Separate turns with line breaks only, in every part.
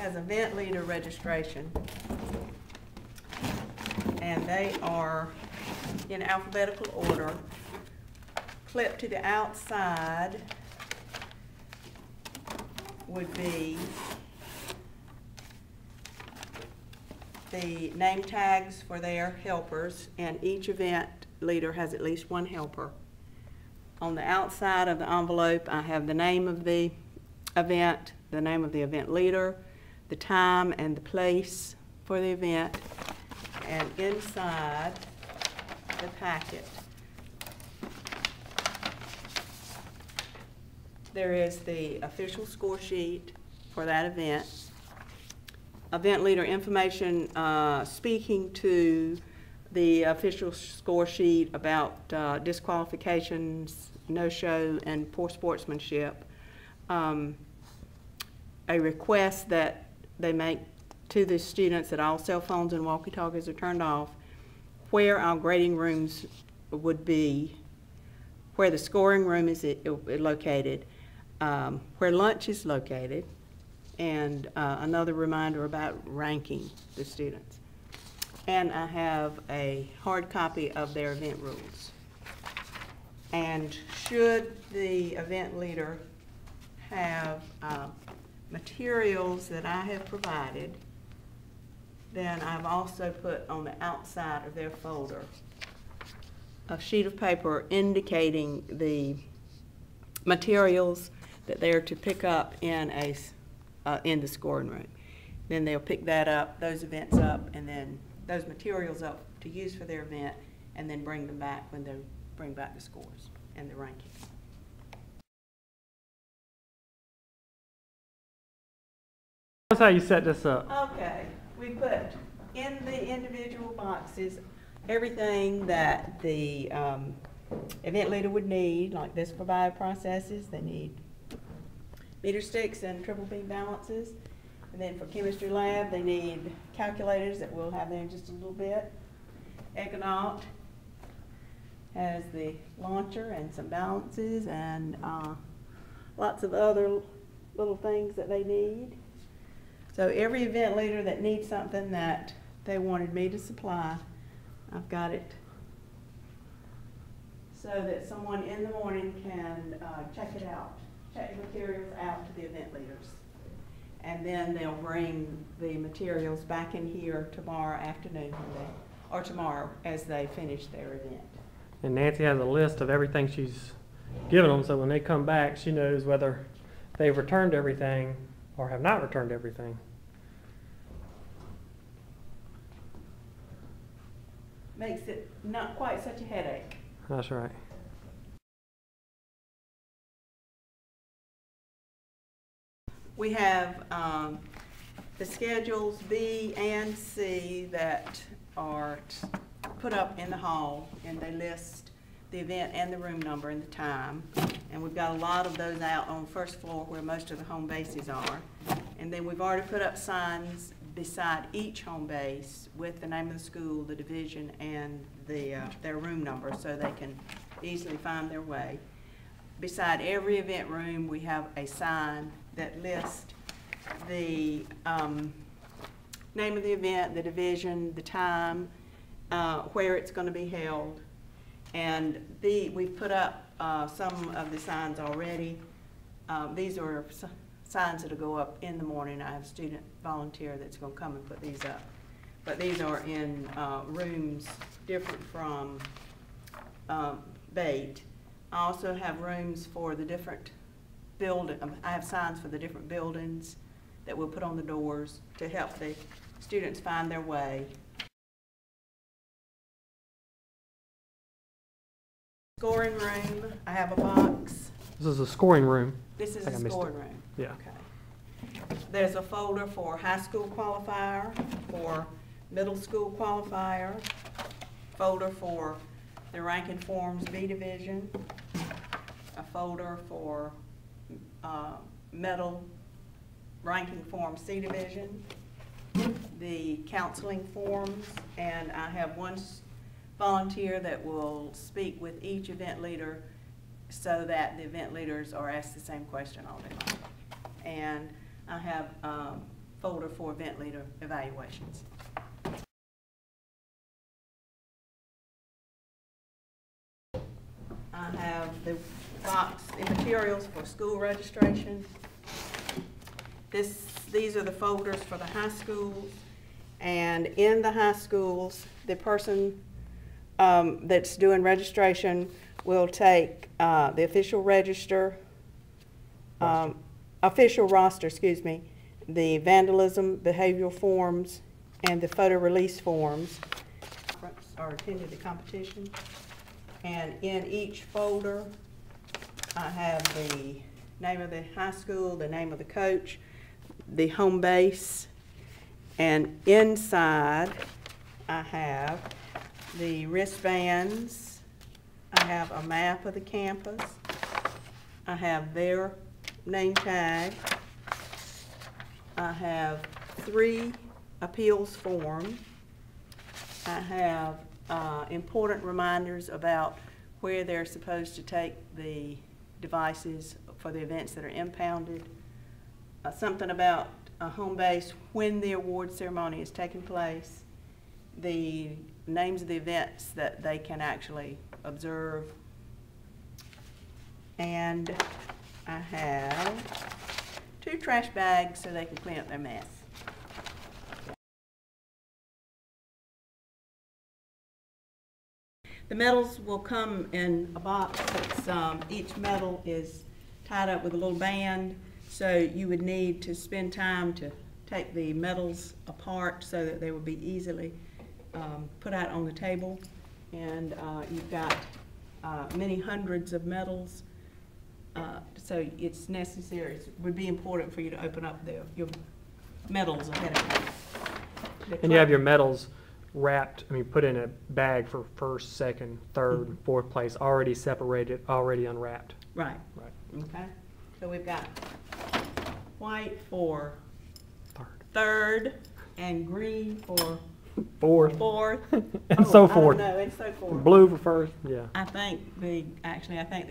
has event leader registration, and they are in alphabetical order. Clipped to the outside would be the name tags for their helpers, and each event leader has at least one helper. On the outside of the envelope, I have the name of the event, the name of the event leader, the time and the place for the event, and inside the packet there is the official score sheet for that event, event leader information speaking to the official score sheet about disqualifications, no-show, and poor sportsmanship, a request that they make to the students that all cell phones and walkie-talkies are turned off, where our grading rooms would be, where the scoring room is located, where lunch is located, and another reminder about ranking the students. And I have a hard copy of their event rules. And should the event leader have materials that I have provided, then I've also put on the outside of their folder a sheet of paper indicating the materials that they are to pick up in the scoring room. Then they'll pick that up, those events up, and then those materials up to use for their event, and then bring them back when they bring back the scores and the ranking.
That's how you set this up.
Okay, we put in the individual boxes everything that the event leader would need, like this for bioprocesses. They need meter sticks and triple beam balances. And then for chemistry lab, they need calculators that we'll have there in just a little bit. Econaut has the launcher and some balances and lots of other little things that they need. So every event leader that needs something that they wanted me to supply, I've got it so that someone in the morning can check it out, check the materials out to the event leaders. And then they'll bring the materials back in here tomorrow afternoon or tomorrow as they finish their event.
And Nancy has a list of everything she's given them, so when they come back, she knows whether they've returned everything or have not returned everything.
Makes it not quite such a headache.
That's right.
We have the schedules B and C that are put up in the hall, and they list the event and the room number and the time. And we've got a lot of those out on the first floor where most of the home bases are. And then we've already put up signs beside each home base with the name of the school, the division, and their room number so they can easily find their way. Beside every event room, we have a sign that lists the name of the event, the division, the time, where it's going to be held. And we've put up some of the signs already. These are signs that'll go up in the morning. I have a student volunteer that's going to come and put these up. But these are in rooms different from Bait. I also have rooms for the different I have signs for the different buildings that we'll put on the doors to help the students find their way. Scoring room, I have a box.
This is a scoring room.
This is a scoring room.
Yeah.
Okay. There's a folder for high school qualifier, for middle school qualifier, folder for the ranking forms B division, a folder for medal ranking form C division, the counseling forms, and I have one volunteer that will speak with each event leader so that the event leaders are asked the same question all day long. And I have folder for event leader evaluations. I have the box in materials for school registration. These are the folders for the high schools, and in the high schools, the person that's doing registration will take the official roster, excuse me, the vandalism, behavioral forms, and the photo release forms, or attended the competition. And in each folder, I have the name of the high school, the name of the coach, the home base, and inside I have the wristbands, I have a map of the campus, I have their name tag, I have 3 appeals forms, I have important reminders about where they're supposed to take the devices for the events that are impounded, something about a home base when the award ceremony is taking place, the names of the events that they can actually observe, and I have 2 trash bags so they can clean up their mess. The medals will come in a box. Each medal is tied up with a little band, so you would need to spend time to take the medals apart so that they will be easily put out on the table. And you've got many hundreds of medals, so it's necessary, it would be important for you to open up your medals ahead of time.
And you have your medals wrapped, put in a bag for first, second, third, fourth place, already separated, already unwrapped.
Right.
Right.
Okay. So we've got white for third and green for fourth.
And so forth.
I don't know, it's so forth.
Blue for first, yeah.
I think the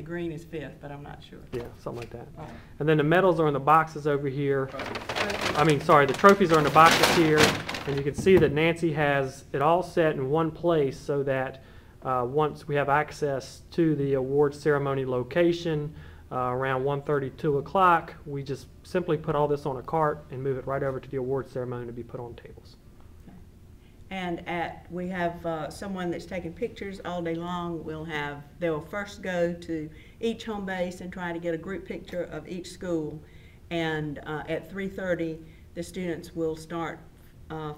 green is fifth, but I'm not sure.
Yeah, something like that.
Right.
And then the medals are in the boxes over here. The trophies are in the boxes here. And you can see that Nancy has it all set in one place so that once we have access to the award ceremony location around 1:30, 2 o'clock, we just simply put all this on a cart and move it right over to the award ceremony to be put on tables.
Okay. And we have someone that's taking pictures all day long. They'll first go to each home base and try to get a group picture of each school. And at 3:30, the students will start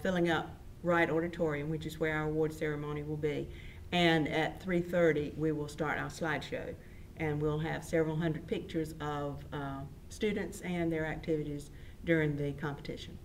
filling up Wright Auditorium, which is where our award ceremony will be. And at 3:30, we will start our slideshow. And we'll have several hundred pictures of students and their activities during the competition.